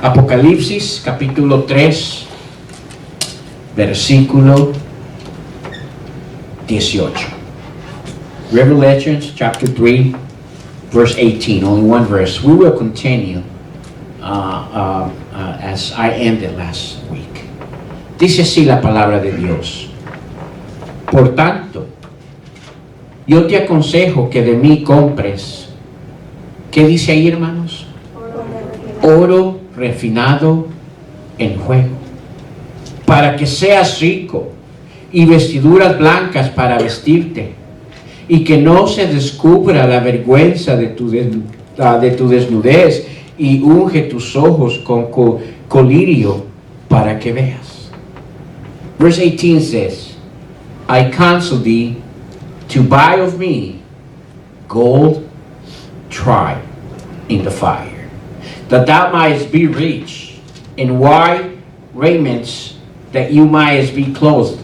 Apocalipsis capítulo 3, versículo 18. Revelations chapter 3, verse 18. Only one verse. We will continue as I ended last week. Dice así la palabra de Dios. Por tanto, yo te aconsejo que de mí compres. ¿Qué dice ahí, hermanos? Oro refinado en fuego, para que seas rico, y vestiduras blancas para vestirte, y que no se descubra la vergüenza de tu desnudez, y unge tus ojos con colirio para que veas. Verse 18 says, I counsel thee to buy of me gold tried in the fire, that thou mightest be rich, in white raiments, that you mightest be clothed,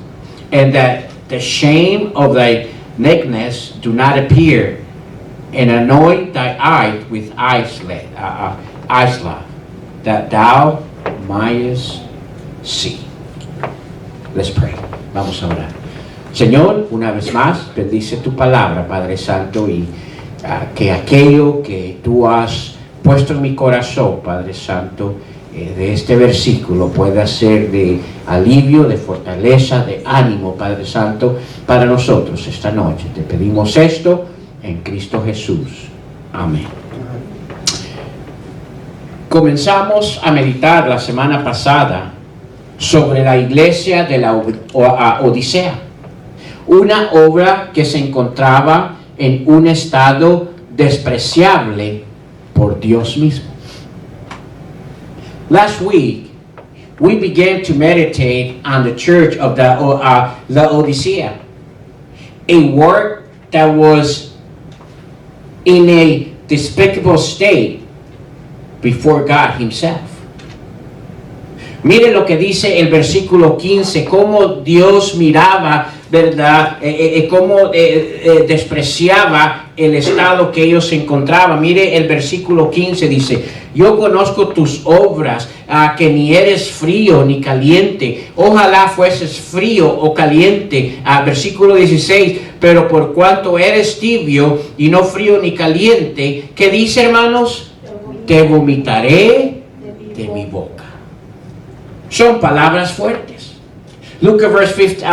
and that the shame of thy nakedness do not appear, and anoint thy eyes with eye salve, that thou mightest see. Let's pray. Vamos a orar. Señor, una vez más, bendice tu palabra, Padre Santo, y que aquello que tú has puesto en mi corazón, Padre Santo, de este versículo pueda ser de alivio, de fortaleza, de ánimo, Padre Santo, para nosotros esta noche. Te pedimos esto en Cristo Jesús. Amén. Comenzamos a meditar la semana pasada sobre la iglesia de la Odisea, una obra que se encontraba en un estado despreciable por Dios mismo. Last week, we began to meditate on the church of the Laodicea, a work that was in a despicable state before God Himself. Mire lo que dice el versículo 15, cómo Dios miraba, ¿verdad? Cómo despreciaba el estado que ellos se encontraban. Mire el versículo 15, dice, yo conozco tus obras, que ni eres frío ni caliente. Ojalá fueses frío o caliente. Versículo 16, pero por cuanto eres tibio y no frío ni caliente, ¿qué dice, hermanos? Te vomitaré de mi boca. Son palabras fuertes. Look at verse 15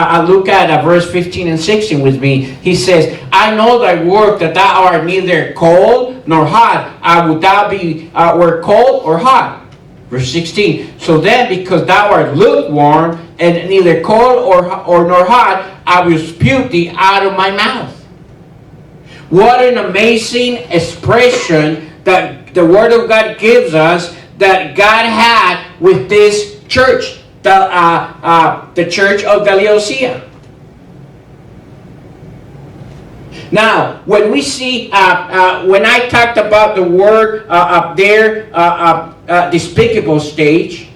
and 16 with me. He says, I know thy work, that thou art neither cold nor hot. Would thou be were cold or hot? Verse 16. So then, because thou art lukewarm and neither cold or nor hot, I will spew thee out of my mouth. What an amazing expression that the Word of God gives us, that God had with this church, the church of Laodicea. Now, when we see, when I talked about the word up there, despicable stage,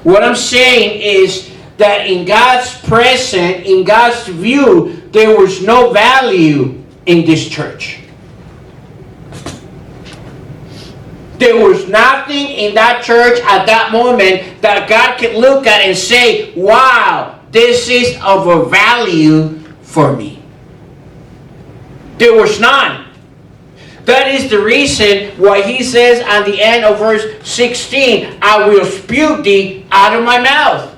what I'm saying is that in God's presence, in God's view, there was no value in this church. There was nothing in that church at that moment that God could look at and say, wow, this is of a value for me. There was none. That is the reason why he says at the end of verse 16, I will spew thee out of my mouth.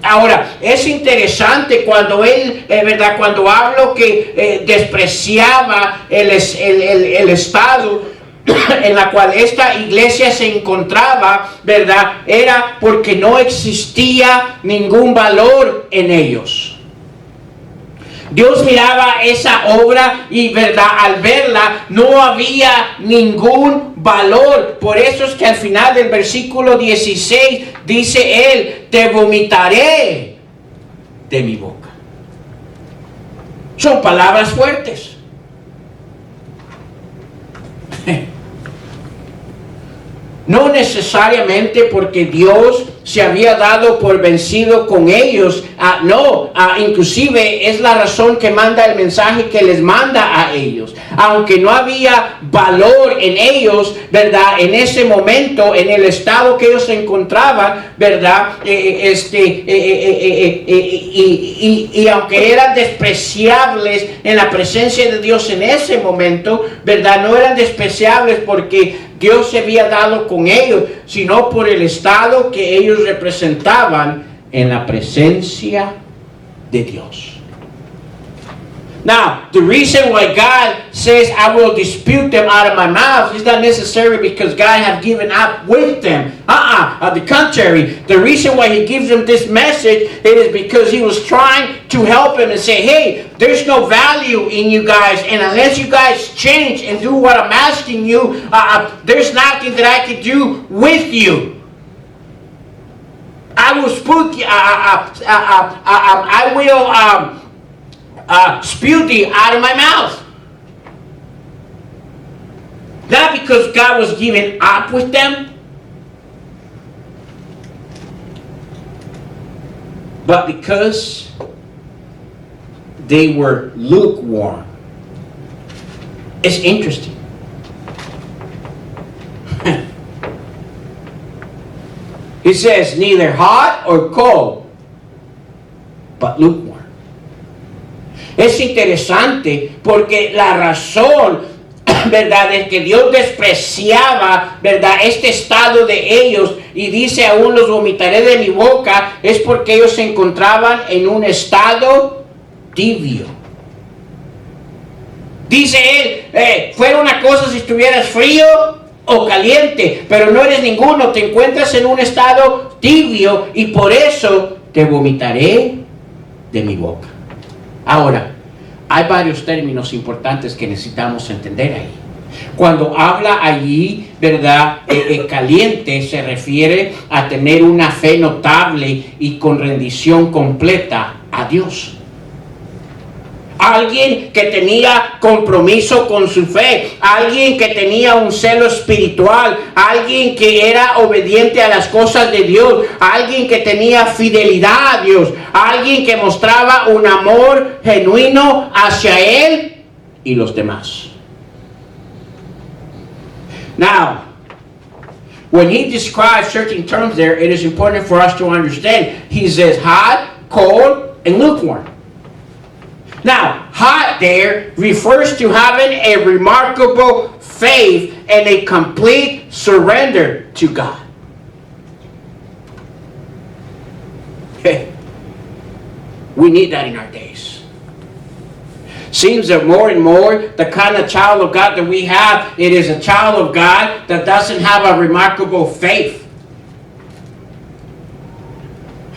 Ahora, es interesante cuando él, ¿verdad? Cuando hablo que despreciaba el estado en la cual esta iglesia se encontraba, ¿verdad? Era porque no existía ningún valor en ellos. Dios miraba esa obra y, ¿verdad? Al verla no había ningún valor. Por eso es que al final del versículo 16 dice él, te vomitaré de mi boca. Son palabras fuertes. No necesariamente porque Dios se había dado por vencido con ellos. Inclusive es la razón que manda el mensaje que les manda a ellos. Aunque no había valor en ellos, ¿verdad? En ese momento, en el estado que ellos se encontraban, ¿verdad? Y aunque eran despreciables en la presencia de Dios en ese momento, ¿verdad? No eran despreciables porque Dios se había dado con ellos, sino por el estado que ellos representaban en la presencia de Dios. Now, the reason why God says, I will dispute them out of my mouth, is not necessarily because God has given up with them. On the contrary, the reason why He gives them this message, it is because He was trying to help them and say, hey, there's no value in you guys, and unless you guys change and do what I'm asking you, there's nothing that I can do with you. I will spook you. I will spew thee out of my mouth. Not because God was giving up with them, but because they were lukewarm. It's interesting. It says neither hot or cold, but lukewarm. Es interesante porque la razón, ¿verdad?, de que Dios despreciaba, ¿verdad?, este estado de ellos y dice aún los vomitaré de mi boca, es porque ellos se encontraban en un estado tibio. Dice él, fuera una cosa si estuvieras frío o caliente, pero no eres ninguno, te encuentras en un estado tibio y por eso te vomitaré de mi boca. Ahora, hay varios términos importantes que necesitamos entender ahí. Cuando habla allí, ¿verdad? Caliente se refiere a tener una fe notable y con rendición completa a Dios. Alguien que tenía compromiso con su fe, alguien que tenía un celo espiritual, alguien que era obediente a las cosas de Dios, alguien que tenía fidelidad a Dios, alguien que mostraba un amor genuino hacia Él y los demás. Now, when he describes certain terms there, it is important for us to understand. He says hot, cold, and lukewarm. Now, hot there refers to having a remarkable faith and a complete surrender to God. We need that in our days. Seems that more and more the kind of child of God that we have, it is a child of God that doesn't have a remarkable faith.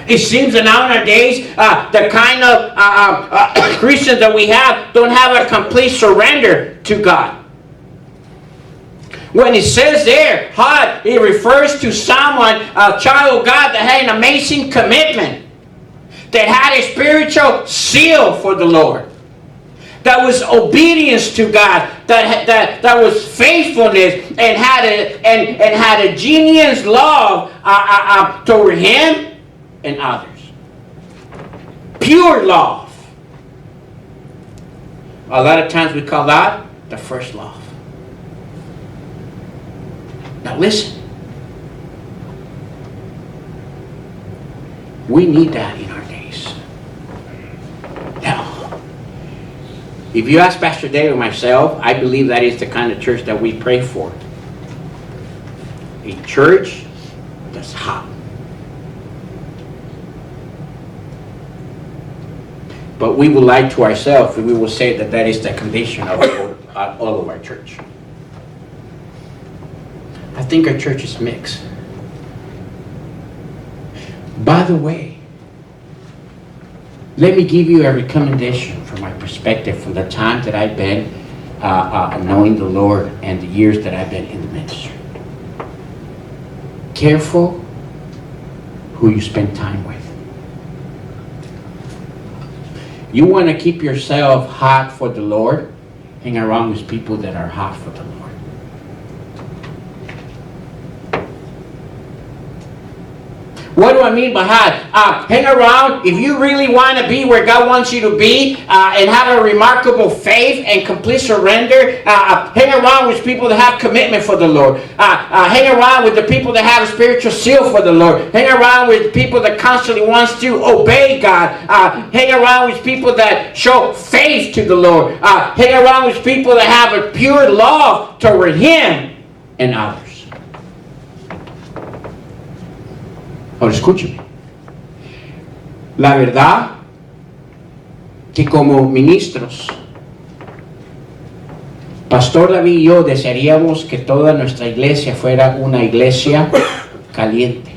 It seems that nowadays, the kind of Christians that we have don't have a complete surrender to God. When it says there, hot, it refers to someone, a child of God that had an amazing commitment, that had a spiritual zeal for the Lord, that was obedience to God, that was faithfulness, and had a genuine love toward Him and others. Pure love. A lot of times we call that the first love. Now listen. We need that in our days. Now, if you ask Pastor Dave or myself, I believe that is the kind of church that we pray for. A church that's hot. But we will lie to ourselves and we will say that that is the condition of all of our church. I think our church is mixed. By the way, let me give you a recommendation from my perspective from the time that I've been knowing the Lord and the years that I've been in the ministry. Careful who you spend time with. You want to keep yourself hot for the Lord, hang around with people that are hot for the Lord. What do I mean by that? Hang around. If you really want to be where God wants you to be and have a remarkable faith and complete surrender, hang around with people that have commitment for the Lord. Hang around with the people that have a spiritual seal for the Lord. Hang around with people that constantly wants to obey God. Hang around with people that show faith to the Lord. Hang around with people that have a pure love toward Him and others. Ahora escúcheme. La verdad que como ministros, Pastor David y yo desearíamos que toda nuestra iglesia fuera una iglesia caliente.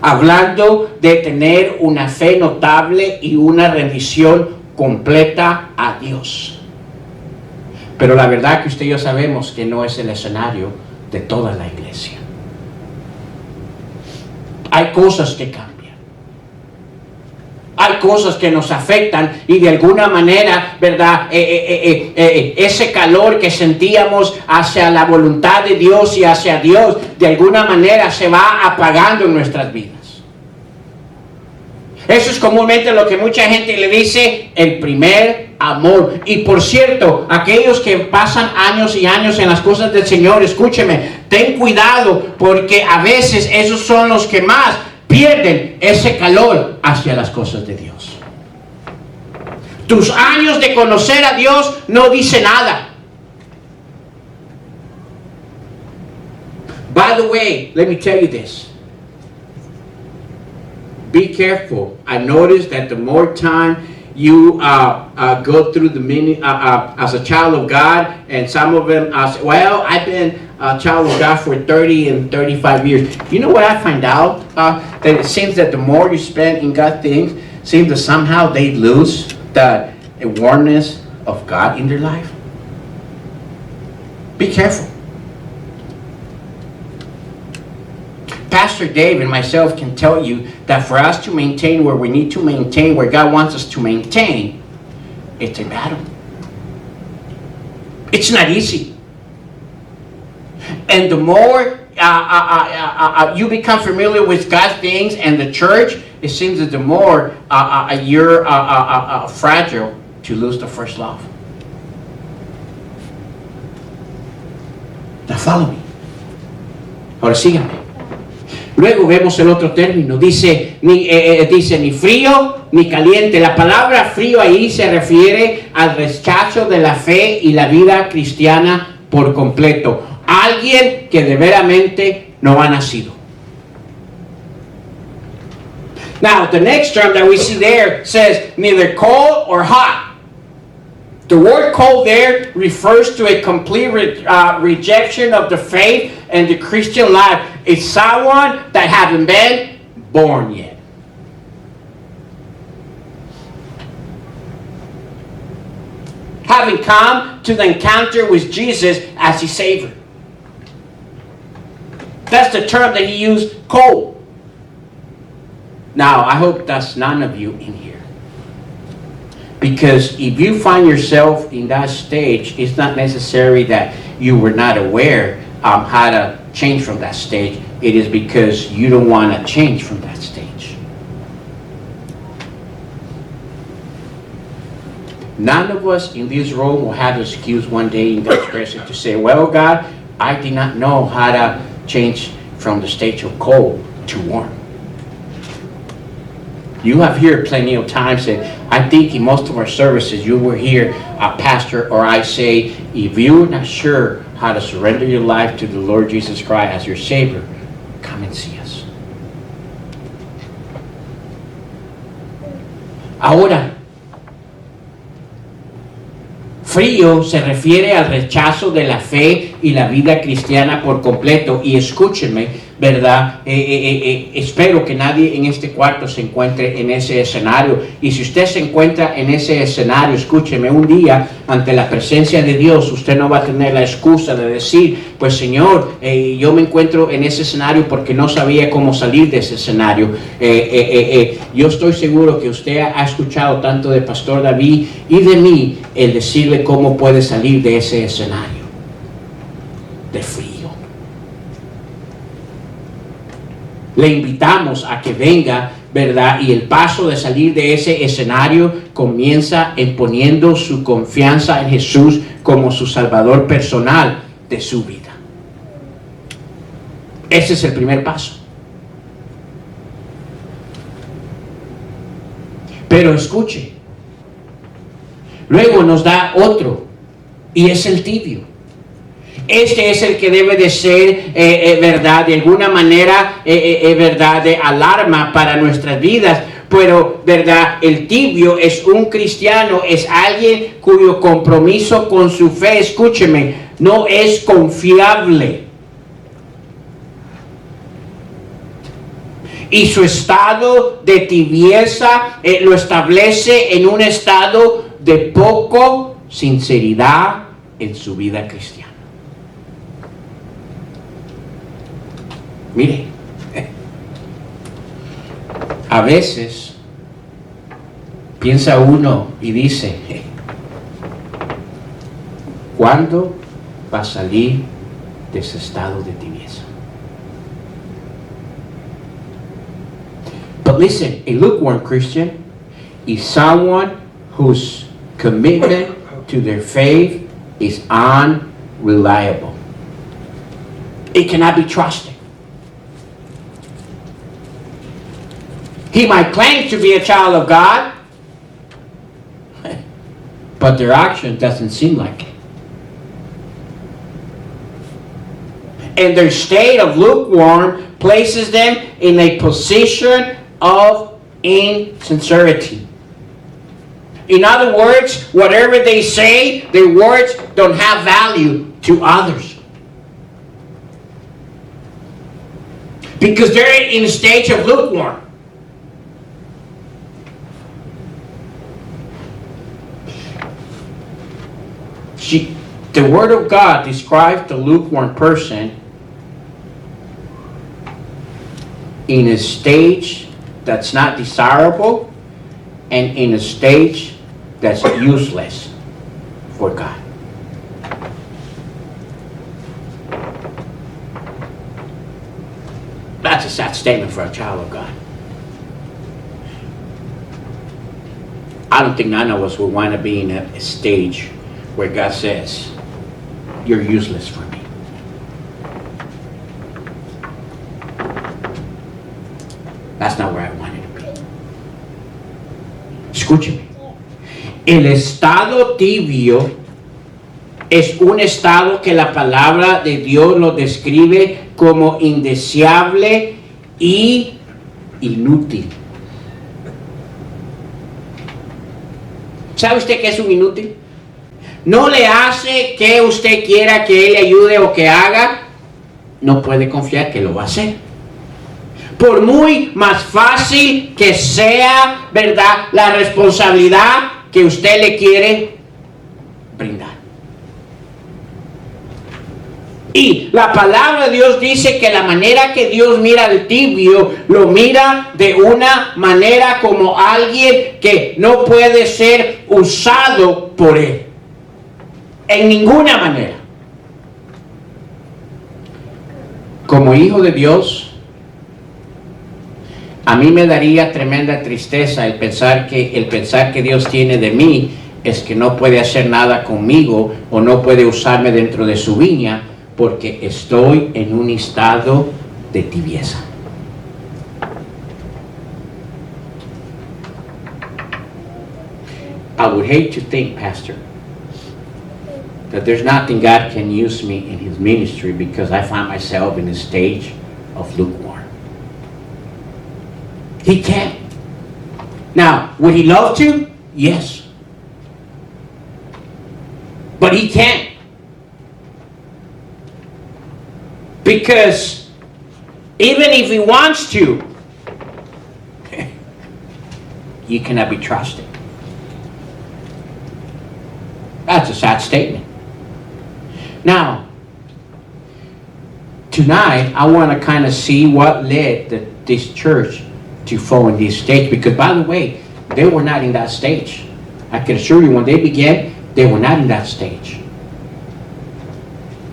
Hablando de tener una fe notable y una rendición completa a Dios. Pero la verdad que usted y yo sabemos que no es el escenario de toda la iglesia. Hay cosas que cambian. Hay cosas que nos afectan y de alguna manera, ¿verdad? Ese calor que sentíamos hacia la voluntad de Dios y hacia Dios, de alguna manera se va apagando en nuestras vidas. Eso es comúnmente lo que mucha gente le dice el primer amor. Y por cierto, aquellos que pasan años y años en las cosas del Señor, escúcheme, ten cuidado porque a veces esos son los que más pierden ese calor hacia las cosas de Dios. Tus años de conocer a Dios no dice nada. By the way, let me tell you this. Be careful. I noticed that the more time you go through the as a child of God, and some of them say, well, I've been a child of God for 30 and 35 years. You know what I find out? That it seems that the more you spend in God's things, seems that somehow they lose the awareness of God in their life. Be careful. Pastor Dave and myself can tell you that for us to maintain where we need to maintain, where God wants us to maintain, it's a battle. It's not easy. And the more you become familiar with God's things and the church, it seems that the more you're fragile to lose the first love. Now follow me. Ahora síganme. Luego vemos el otro término, dice ni frío ni caliente. La palabra frío ahí se refiere al rechazo de la fe y la vida cristiana por completo. Alguien que de veramente no ha nacido. Now, the next term that we see there says neither cold or hot. The word cold there refers to a complete rejection of the faith and the Christian life. It's someone that haven't been born yet. Having come to the encounter with Jesus as his Savior. That's the term that he used, cold. Now, I hope that's none of you in here. Because if you find yourself in that stage, it's not necessary that you were not aware how to change from that stage. It is because you don't want to change from that stage. None of us in this room will have an excuse one day in God's presence to say, well, God, I did not know how to change from the stage of cold to warm. You have heard plenty of times, and I think in most of our services you will hear a pastor or I say, if you're not sure how to surrender your life to the Lord Jesus Christ as your Savior, come and see us. Ahora, frío se refiere al rechazo de la fe y la vida cristiana por completo. Y escúchenme, ¿verdad? Espero que nadie en este cuarto se encuentre en ese escenario. Y si usted se encuentra en ese escenario, escúcheme, un día ante la presencia de Dios, usted no va a tener la excusa de decir, pues Señor, yo me encuentro en ese escenario porque no sabía cómo salir de ese escenario. Yo estoy seguro que usted ha escuchado tanto de Pastor David y de mí el decirle cómo puede salir de ese escenario de frío. Le invitamos a que venga, ¿verdad? Y el paso de salir de ese escenario comienza en poniendo su confianza en Jesús como su Salvador personal de su vida. Ese es el primer paso. Pero escuche, luego nos da otro, y es el tibio. Este es el que debe de ser, verdad, de alguna manera, verdad, de alarma para nuestras vidas. Pero, verdad, el tibio es un cristiano, es alguien cuyo compromiso con su fe, escúcheme, no es confiable. Y su estado de tibieza lo establece en un estado de poco sinceridad en su vida cristiana. Mire, a veces piensa uno y dice, ¿cuándo va a salir de ese estado de tibieza? But listen, a lukewarm Christian is someone whose commitment to their faith is unreliable. It cannot be trusted. He might claim to be a child of God, but their action doesn't seem like it. And their state of lukewarm places them in a position of insincerity. In other words, whatever they say, their words don't have value to others. Because they're in a stage of lukewarm. The Word of God describes the lukewarm person in a stage that's not desirable and in a stage that's useless for God. That's a sad statement for a child of God. I don't think none of us would want to be in a stage where God says, you're useless for me. That's not where I wanted to be. Escúcheme. El estado tibio es un estado que la palabra de Dios lo describe como indeseable y inútil. ¿Sabe usted qué es un inútil? No le hace que usted quiera que él le ayude o que haga, no puede confiar que lo va a hacer. Por muy más fácil que sea, ¿verdad?, la responsabilidad que usted le quiere brindar. Y la palabra de Dios dice que la manera que Dios mira al tibio, lo mira de una manera como alguien que no puede ser usado por él. En ninguna manera. Como hijo de Dios, a mí me daría tremenda tristeza el pensar que Dios tiene de mí es que no puede hacer nada conmigo o no puede usarme dentro de su viña porque estoy en un estado de tibieza. I would hate to think, Pastor, that there's nothing God can use me in His ministry because I find myself in a stage of lukewarm. He can. Now, would He love to? Yes. But He can't. Because even if He wants to, you cannot be trusted. That's a sad statement. Now, tonight, I want to kind of see what led this church to fall in this stage. Because, by the way, they were not in that stage. I can assure you, when they began, they were not in that stage.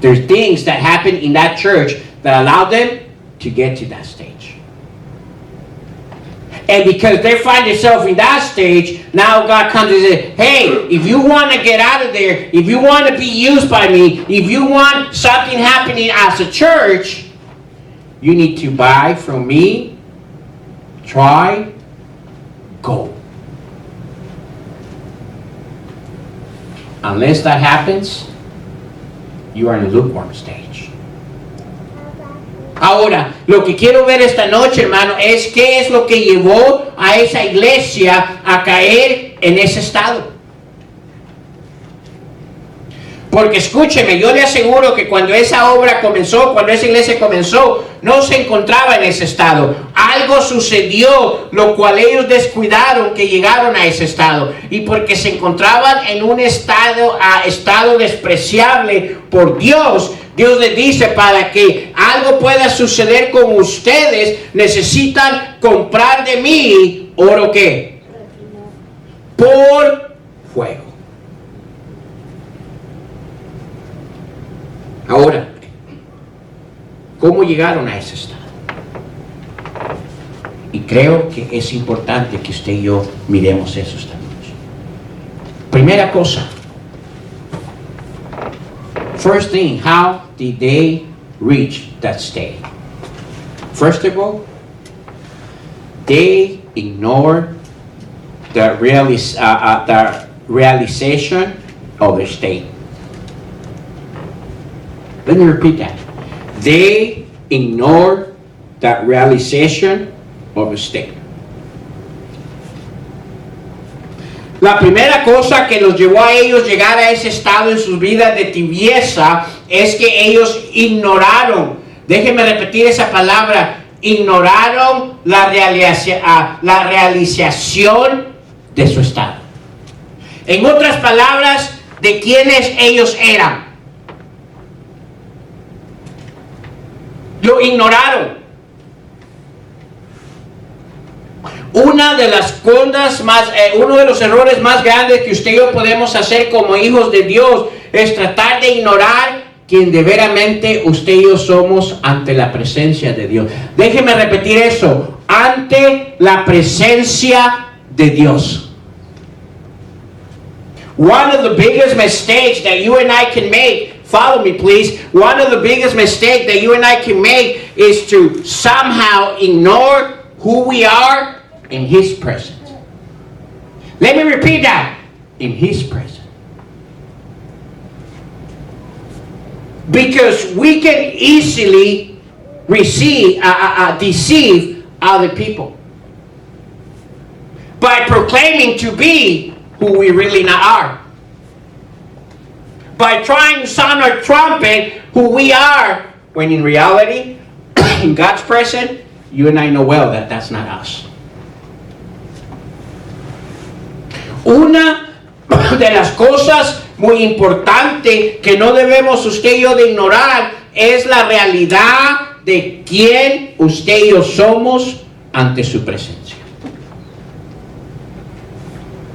There's things that happened in that church that allowed them to get to that stage. And because they find themselves in that stage, now God comes and says, hey, if you want to get out of there, if you want to be used by me, if you want something happening as a church, you need to buy from me, try, go. Unless that happens, you are in a lukewarm stage. Ahora, lo que quiero ver esta noche, hermano, es qué es lo que llevó a esa iglesia a caer en ese estado. Porque escúcheme, yo le aseguro que cuando esa obra comenzó, cuando esa iglesia comenzó, no se encontraba en ese estado. Algo sucedió, lo cual ellos descuidaron que llegaron a ese estado. Y porque se encontraban en un estado despreciable por Dios, Dios les dice, para que algo pueda suceder con ustedes, necesitan comprar de mí oro ¿qué? Por fuego. Ahora, ¿cómo llegaron a ese estado? Y creo que es importante que usted y yo miremos eso esta noche. Primera cosa. First thing, how did they reach that state? First of all, they ignored the realization of the state. Let me repeat that. They ignored that realization of a state. La primera cosa que los llevó a ellos llegar a ese estado en sus vidas de tibieza es que ellos ignoraron, déjenme repetir esa palabra, ignoraron la realización de su estado. En otras palabras, de quienes ellos eran. Lo ignoraron. Una de las cosas uno de los errores más grandes que usted y yo podemos hacer como hijos de Dios es tratar de ignorar quien de veramente usted y yo somos ante la presencia de Dios. Déjeme repetir eso, ante la presencia de Dios. One of the biggest mistakes that you and I can make, follow me please, one of the biggest mistakes that you and I can make is to somehow ignore who we are in His presence. Let me repeat that. In His presence. Because we can easily deceive other people by proclaiming to be who we really not are. By trying to sound a trumpet who we are, when in reality, in God's presence, you and I know well that that's not us. Una de las cosas muy importantes que no debemos usted y yo de ignorar es la realidad de quién usted y yo somos ante su presencia.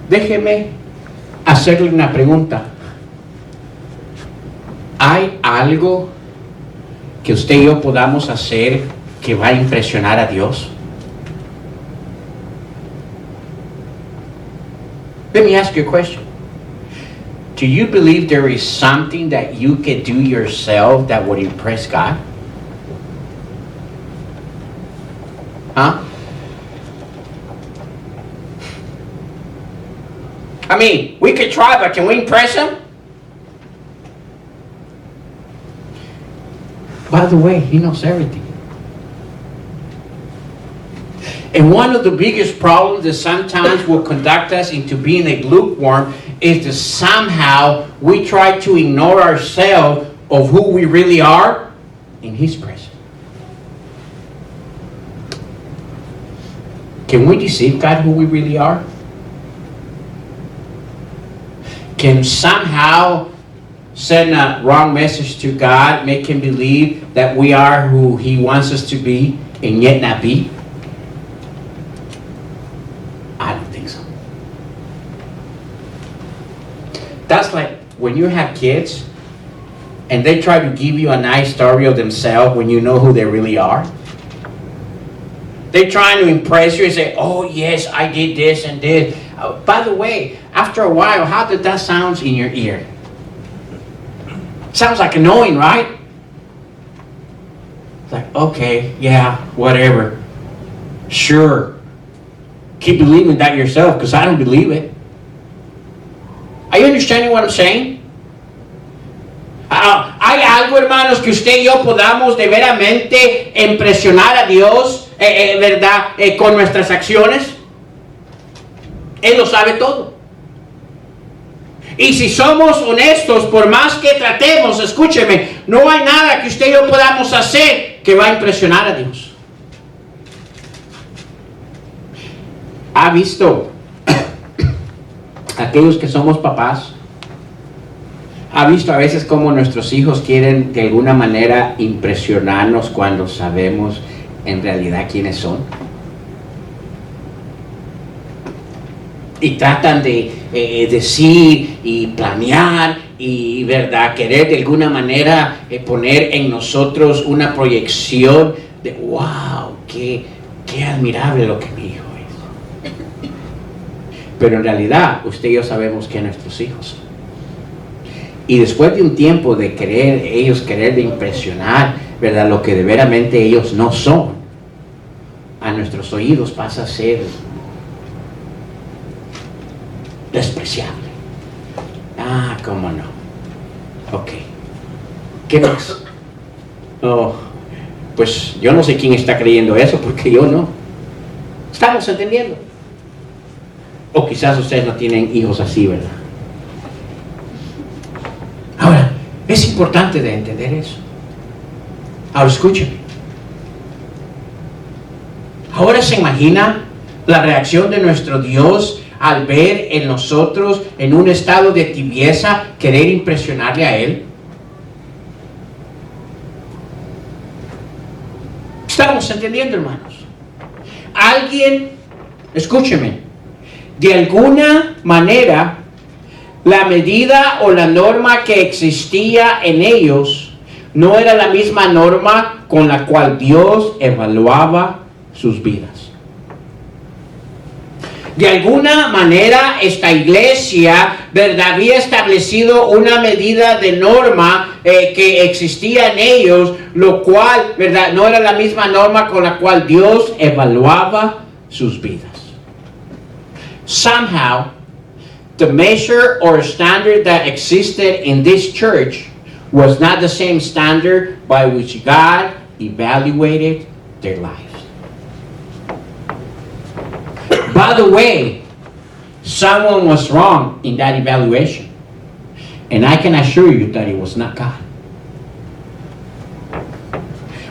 Déjeme hacerle una pregunta. ¿Hay algo que usted y yo podamos hacer que va a impresionar a Dios? Let me ask you a question. Do you believe there is something that you can do yourself that would impress God? Huh? I mean, we could try, but can we impress Him? By the way, He knows everything. And one of the biggest problems that sometimes will conduct us into being a lukewarm is that somehow we try to ignore ourselves of who we really are in His presence. Can we deceive God who we really are? Can somehow send a wrong message to God, make Him believe that we are who He wants us to be and yet not be? I don't think so. That's like when you have kids and they try to give you a nice story of themselves when you know who they really are. They're trying to impress you and say, oh yes, I did this and this. By the way, after a while, how did that sound in your ear? Sounds like annoying, right? It's like, okay, yeah, whatever. Sure. Keep believing that yourself, because I don't believe it. Are you understanding what I'm saying? Hay algo, hermanos, que usted y yo podamos de veramente impresionar a Dios, ¿verdad? Con nuestras acciones. Él lo sabe todo. Y si somos honestos, por más que tratemos, escúcheme, no hay nada que usted y yo podamos hacer que va a impresionar a Dios. ¿Ha visto aquellos que somos papás? ¿Ha visto a veces cómo nuestros hijos quieren de alguna manera impresionarnos cuando sabemos en realidad quiénes son? Y tratan de decir y planear y, ¿verdad?, querer de alguna manera poner en nosotros una proyección de wow, qué admirable lo que mi hijo es. Pero en realidad usted y yo sabemos que nuestros hijos son. Y después de un tiempo de querer de impresionar, ¿verdad?, lo que de veramente ellos no son, a nuestros oídos pasa a ser despreciable. Ah, cómo no. Ok. ¿Qué más? Oh, pues yo no sé quién está creyendo eso, porque yo no. ¿Estamos entendiendo? O quizás ustedes no tienen hijos así, ¿verdad? Ahora, es importante de entender eso. Ahora escúcheme. Ahora se imagina la reacción de nuestro Dios al ver en nosotros, en un estado de tibieza, querer impresionarle a Él. ¿Estamos entendiendo, hermanos? Alguien, escúcheme, de alguna manera, la medida o la norma que existía en ellos no era la misma norma con la cual Dios evaluaba sus vidas. De alguna manera esta iglesia, ¿verdad?, había establecido una medida de norma que existía en ellos, lo cual, ¿verdad?, no era la misma norma con la cual Dios evaluaba sus vidas. Somehow, the measure or standard that existed in this church was not the same standard by which God evaluated their lives. By the way, someone was wrong in that evaluation. And I can assure you that it was not God.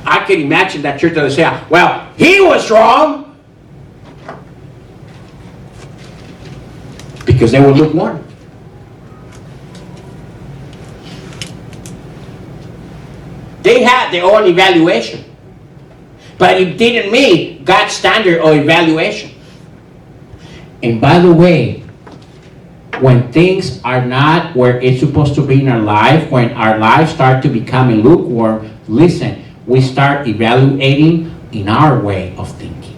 I can imagine that church that would say, well, he was wrong. Because they were lukewarm. They had their own evaluation. But it didn't meet God's standard of evaluation. And by the way, when things are not where it's supposed to be in our life, when our lives start to become lukewarm, listen, we start evaluating in our way of thinking.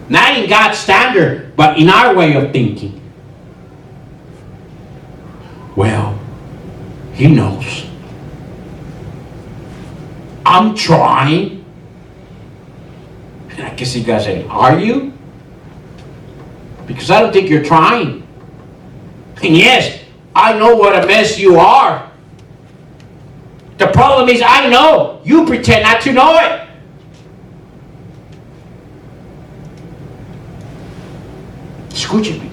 Not in God's standard, but in our way of thinking. Well, He knows. I'm trying. And I guess you guys say, are you? Because I don't think you're trying. And yes, I know what a mess you are. The problem is I know. You pretend not to know it. Escúcheme.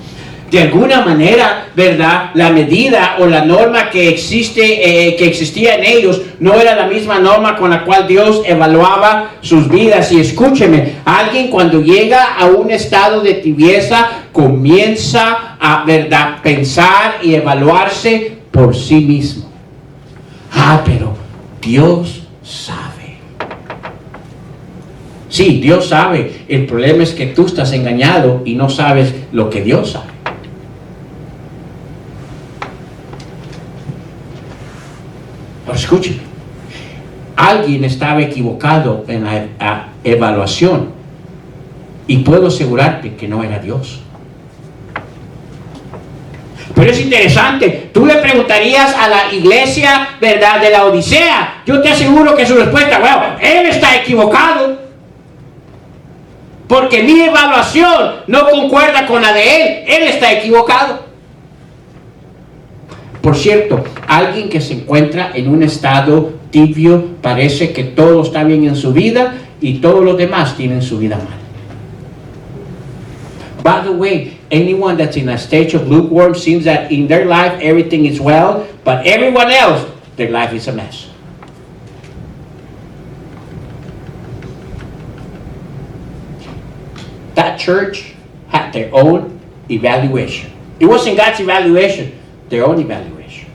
De alguna manera, ¿verdad?, la medida o la norma que existía en ellos no era la misma norma con la cual Dios evaluaba sus vidas. Y escúcheme, alguien cuando llega a un estado de tibieza comienza a, ¿verdad?, pensar y evaluarse por sí mismo. Pero Dios sabe. Sí, Dios sabe. El problema es que tú estás engañado y no sabes lo que Dios sabe. Ahora escúcheme. Alguien estaba equivocado en la evaluación. Y puedo asegurarte que no era Dios. Pero es interesante, tú le preguntarías a la iglesia, ¿verdad?, de la Odisea, yo te aseguro que su respuesta, bueno, él está equivocado, porque mi evaluación no concuerda con la de él está equivocado. Por cierto, alguien que se encuentra en un estado tibio, parece que todo está bien en su vida y todos los demás tienen su vida mal. By the way, anyone that's in a stage of lukewarm seems that in their life everything is well, but everyone else, their life is a mess. That church had their own evaluation. It wasn't God's evaluation, their own evaluation.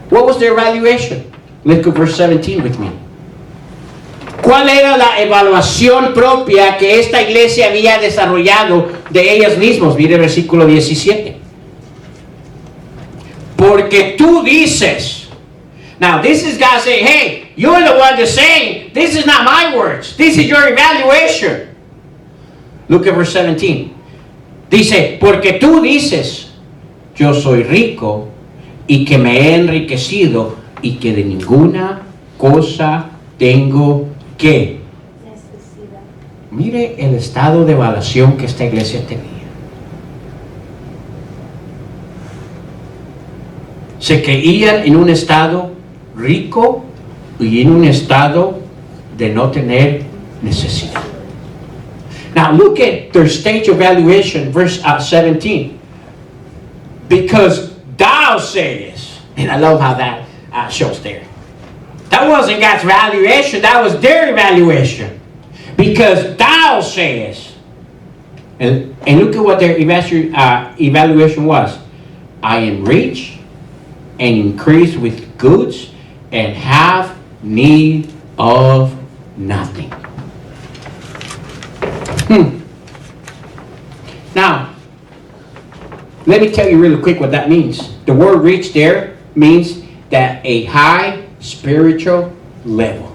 What was their evaluation? Look at verse 17 with me. ¿Cuál era la evaluación propia que esta iglesia había desarrollado de ellas mismos? Mire el versículo 17. Porque tú dices. Now this is God saying, hey, you're the one that's saying, this is not my words. This is your evaluation. Look at verse 17. Dice, porque tú dices, yo soy rico y que me he enriquecido y que de ninguna cosa tengo que. Necesidad. Mire el estado de evaluación que esta iglesia tenía. Se creían en un estado rico y en un estado de no tener necesidad. Now look at their stage of evaluation, verse 17. Because thou sayest, and I love how that shows there. That wasn't God's evaluation, that was their evaluation. Because thou sayest, and look at what their evaluation was. I am rich and increase with goods and have need of nothing. Now, let me tell you really quick what that means. The word rich there means that a high spiritual level.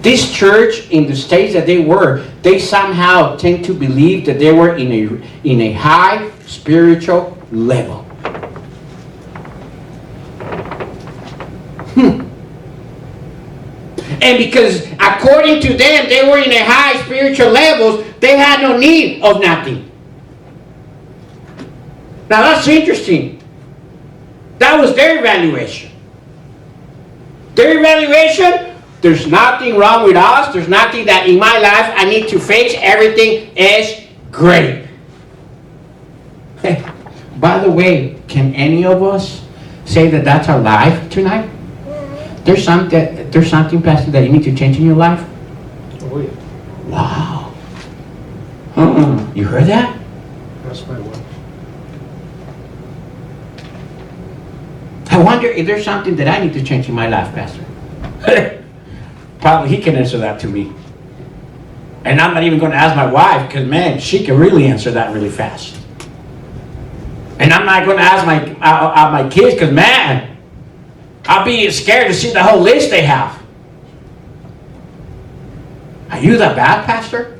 This church, in the stage that they were, they somehow tend to believe that they were in a high spiritual level. And because according to them, they were in a high spiritual levels, they had no need of nothing. Now that's interesting. That was their evaluation. Their evaluation, there's nothing wrong with us. There's nothing that in my life I need to fix. Everything is great. Hey, by the way, can any of us say that that's our life tonight? There's something, Pastor, that you need to change in your life? Oh, yeah. Wow. You heard that? That's my wife. I wonder if there's something that I need to change in my life, Pastor. Probably he can answer that to me. And I'm not even going to ask my wife, because, man, she can really answer that really fast. And I'm not going to ask my kids, because, man, I'll be scared to see the whole list they have. Are you that bad, Pastor?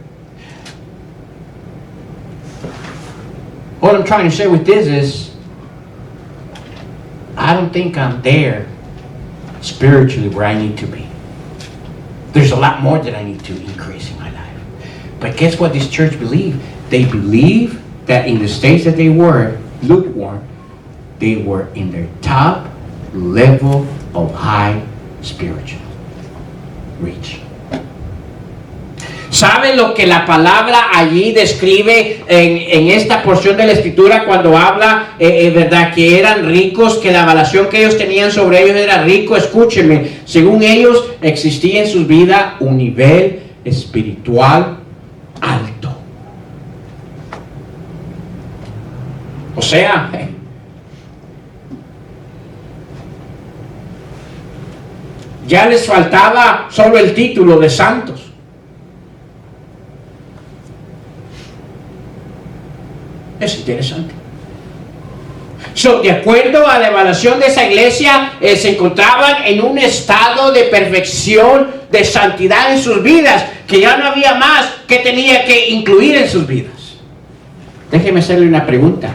What I'm trying to say with this is, I don't think I'm there spiritually where I need to be. There's a lot more that I need to increase in my life. But guess what this church believed? They believed that in the stage that they were, lukewarm, they were in their top level of high spiritual reach. ¿Sabe lo que la palabra allí describe en esta porción de la escritura cuando habla, verdad, que eran ricos, que la evaluación que ellos tenían sobre ellos era rico? Escúchenme, según ellos existía en su vida un nivel espiritual alto. O sea, ya les faltaba solo el título de santos. Es interesante. So, de acuerdo a la evaluación de esa iglesia, se encontraban en un estado de perfección, de santidad en sus vidas, que ya no había más que tenía que incluir en sus vidas. Déjeme hacerle una pregunta.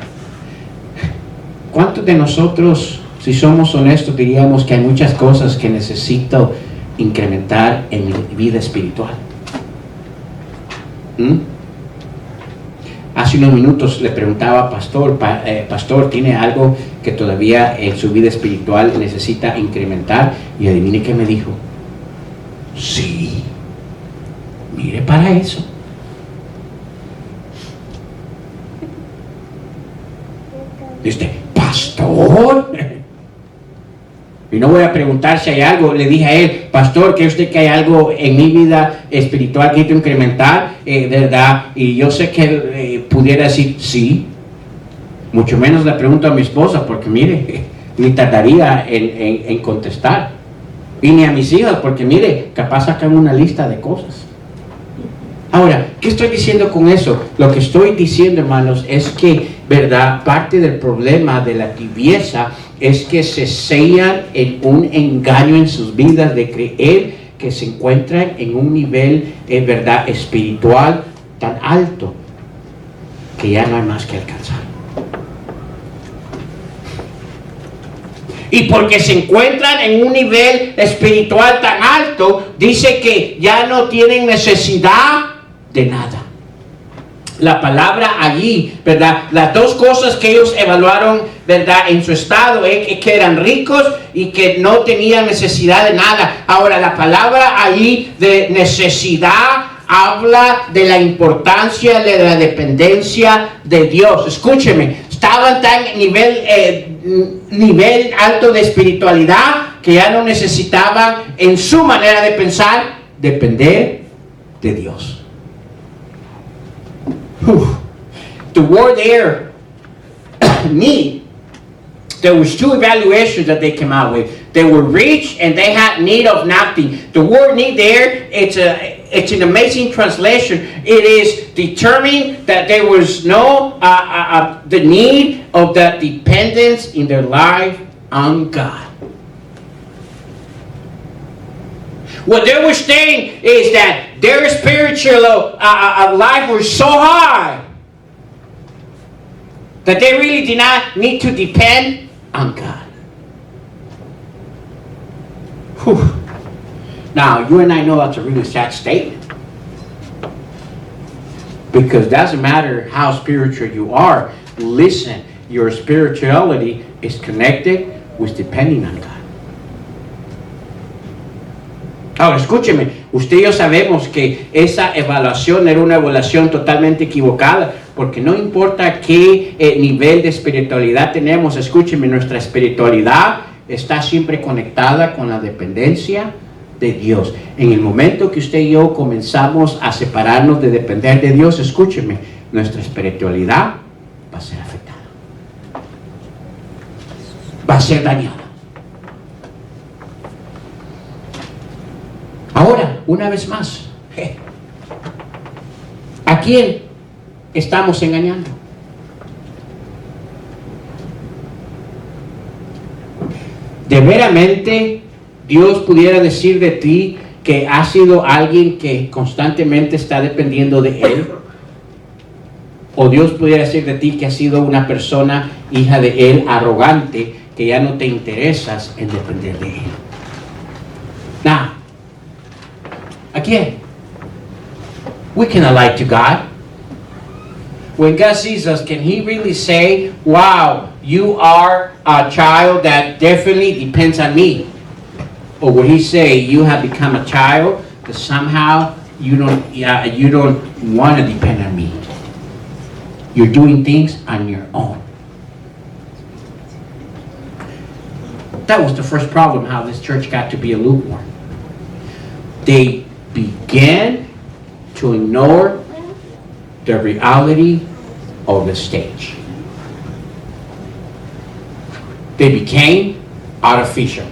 ¿Cuántos de nosotros, si somos honestos, diríamos que hay muchas cosas que necesito incrementar en mi vida espiritual? Hace unos minutos le preguntaba, pastor, ¿tiene algo que todavía en su vida espiritual necesita incrementar? Y adivine qué me dijo. Sí, mire para eso. Dice, pastor. Y no voy a preguntar si hay algo. Le dije a él, pastor, ¿cree usted que hay algo en mi vida espiritual que quiero incrementar? ¿Verdad? Y yo sé que él pudiera decir sí. Mucho menos le pregunto a mi esposa, porque mire, ni tardaría en contestar. Y ni a mis hijas, porque mire, capaz sacan una lista de cosas. Ahora, ¿qué estoy diciendo con eso? Lo que estoy diciendo, hermanos, es que, ¿verdad? Parte del problema de la tibieza es que se sellan en un engaño en sus vidas de creer que se encuentran en un nivel, ¿verdad?, espiritual tan alto que ya no hay más que alcanzar. Y porque se encuentran en un nivel espiritual tan alto, dice que ya no tienen necesidad de nada. La palabra allí, ¿verdad? Las dos cosas que ellos evaluaron, ¿verdad?, en su estado, que eran ricos y que no tenían necesidad de nada. Ahora, la palabra allí de necesidad habla de la importancia de la dependencia de Dios. Escúcheme, estaban tan nivel alto de espiritualidad que ya no necesitaban, en su manera de pensar, depender de Dios. The word there, need, there was two evaluations that they came out with. They were rich and they had need of nothing. The word need there, it's an amazing translation. It is determining that there was no the need of the dependence in their life on God. What they were saying is that their spiritual life was so high that they really did not need to depend on God. Whew. Now, you and I know that's a really sad statement. Because it doesn't matter how spiritual you are. Listen, your spirituality is connected with depending on God. Ahora, escúcheme, usted y yo sabemos que esa evaluación era una evaluación totalmente equivocada, porque no importa qué nivel de espiritualidad tenemos, escúcheme, nuestra espiritualidad está siempre conectada con la dependencia de Dios. En el momento que usted y yo comenzamos a separarnos de depender de Dios, escúcheme, nuestra espiritualidad va a ser afectada. Va a ser dañada. Ahora, una vez más, ¿a quién estamos engañando? ¿De veramente Dios pudiera decir de ti que has sido alguien que constantemente está dependiendo de Él? ¿O Dios pudiera decir de ti que has sido una persona, hija de Él, arrogante, que ya no te interesas en depender de Él? Now, again, we cannot lie to God. When God sees us, can He really say, wow, you are a child that definitely depends on me? Or will He say, you have become a child that somehow you don't want to depend on me? You're doing things on your own. That was the first problem, how this church got to be a lukewarm. They began to ignore the reality of the stage. They became artificial.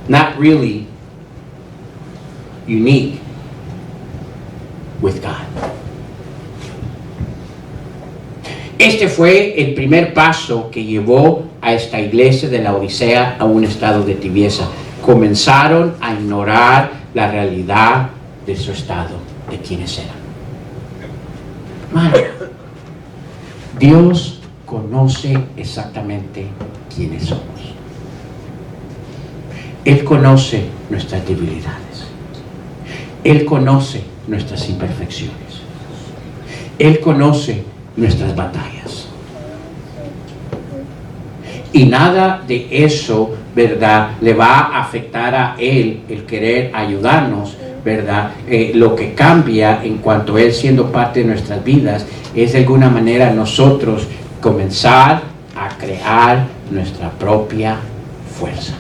Not really unique with God. Este fue el primer paso que llevó a esta iglesia de la Odisea a un estado de tibieza. Comenzaron a ignorar la realidad de su estado, de quienes eran. Hermano, Dios conoce exactamente quiénes somos. Él conoce nuestras debilidades. Él conoce nuestras imperfecciones. Él conoce nuestras batallas. Y nada de eso, ¿verdad?, le va a afectar a Él el querer ayudarnos, ¿verdad? Lo que cambia en cuanto a Él siendo parte de nuestras vidas es de alguna manera nosotros comenzar a crear nuestra propia fuerza.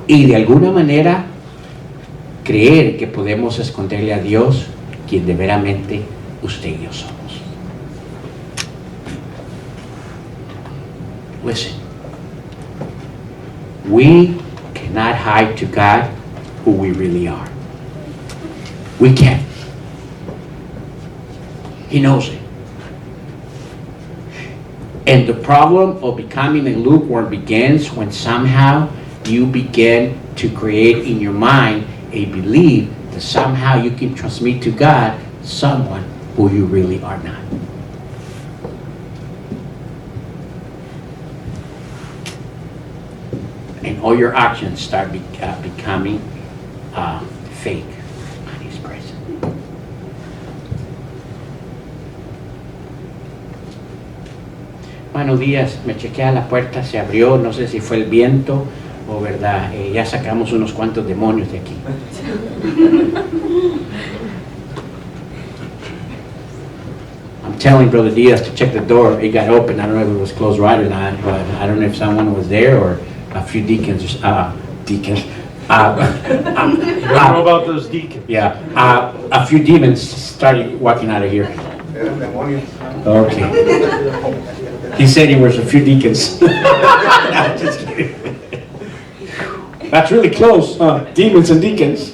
Y de alguna manera creer que podemos esconderle a Dios quien de veramente usted y yo somos. Listen, we cannot hide to God who we really are. We can't. He knows it. And the problem of becoming a lukewarm begins when somehow you begin to create in your mind a belief that somehow you can transmit to God someone who you really are not. And all your actions start becoming fake on His presence. Buenos días, me chequeé a la puerta, se abrió, no sé si fue el viento o verdad, ya sacamos unos cuantos demonios de aquí. I'm telling Brother Diaz to check the door. It got open. I don't know if it was closed right or not, but I don't know if someone was there or a few deacons. You don't know about those deacons. Yeah, a few demons started walking out of here. Okay. He said he was a few deacons. No, just kidding. That's really close, huh? Demons and deacons.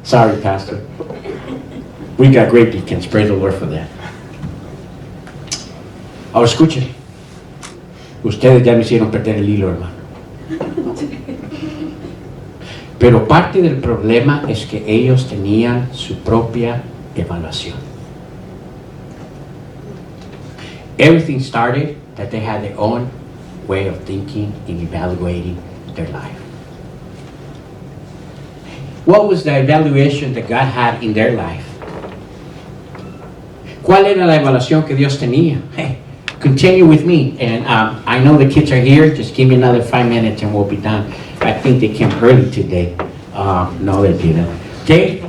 Sorry, Pastor. We got great deacons. Praise the Lord for that. Ahora escuchen. Ustedes ya me hicieron perder el hilo, hermano. Pero parte del problema es que ellos tenían su propia evaluación. Everything started that they had their own way of thinking and evaluating their life. What was the evaluation that God had in their life? ¿Cuál era la evaluación que Dios tenía? Hey, continue with me. And I know the kids are here. Just give me another 5 minutes and we'll be done. I think they came early today. No, they didn't. Okay?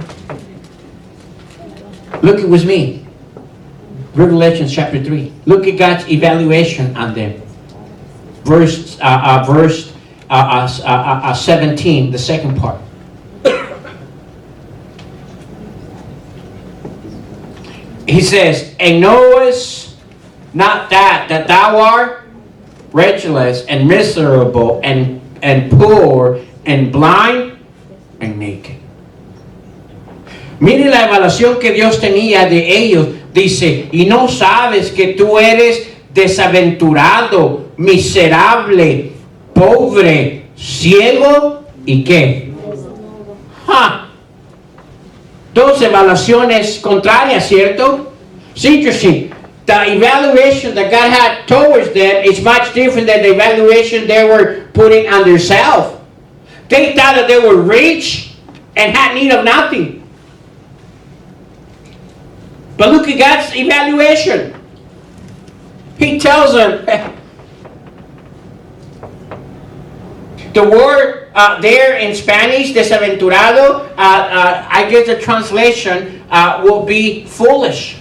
Look it with me. Revelation chapter 3. Look at God's evaluation on them. Verse 17, the second part. He says, and knowest not that thou art wretchless and miserable and poor and blind and naked. Mire la evaluación que Dios tenía de ellos. Dice, y no sabes que tú eres desaventurado, miserable, pobre, ciego y qué. Dos evaluaciones contrarias, ¿cierto? It's interesting. The evaluation that God had towards them is much different than the evaluation they were putting on themselves. They thought that they were rich and had need of nothing. But look at God's evaluation. He tells them, the word there in Spanish, desaventurado, I guess the translation will be foolish.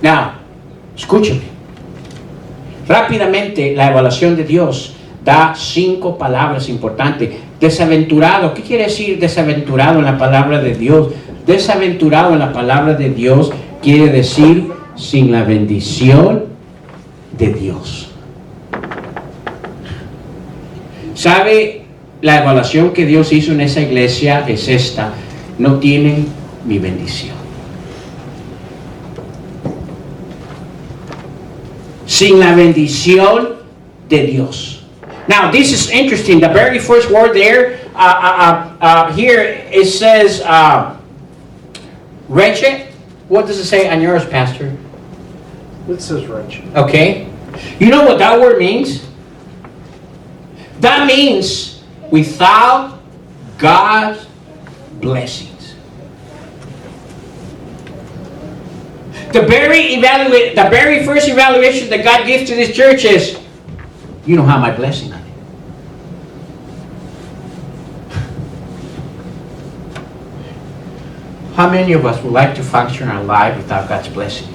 Now, escúchame. Rápidamente, la evaluación de Dios da 5 palabras importantes. Desaventurado, ¿qué quiere decir desaventurado en la palabra de Dios? Desaventurado en la palabra de Dios quiere decir sin la bendición de Dios. ¿Sabe? La evaluación que Dios hizo en esa iglesia es esta: no tienen mi bendición. Sin la bendición de Dios. Now, this is interesting. The very first word there, here it says, wretched. What does it say on yours, Pastor? It says wretched. Okay. You know what that word means? That means without God's blessings. The very first evaluation that God gives to this church is, you don't have my blessing on it. How many of us would like to function our life without God's blessings?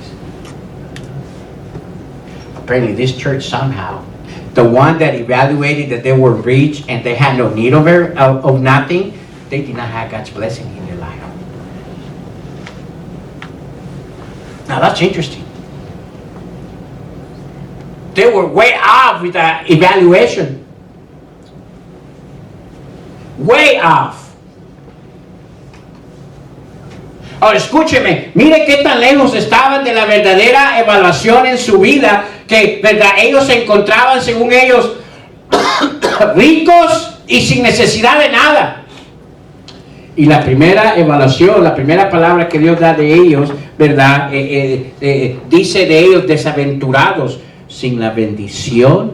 Apparently this church somehow, the one that evaluated that they were rich and they had no need of nothing, they did not have God's blessing in their life. Now that's interesting. They were way off with that evaluation. Way off. Ahora escúcheme, mire qué tan lejos estaban de la verdadera evaluación en su vida, que verdad ellos se encontraban, según ellos, ricos y sin necesidad de nada. Y la primera evaluación, la primera palabra que Dios da de ellos, verdad, dice de ellos desaventurados, sin la bendición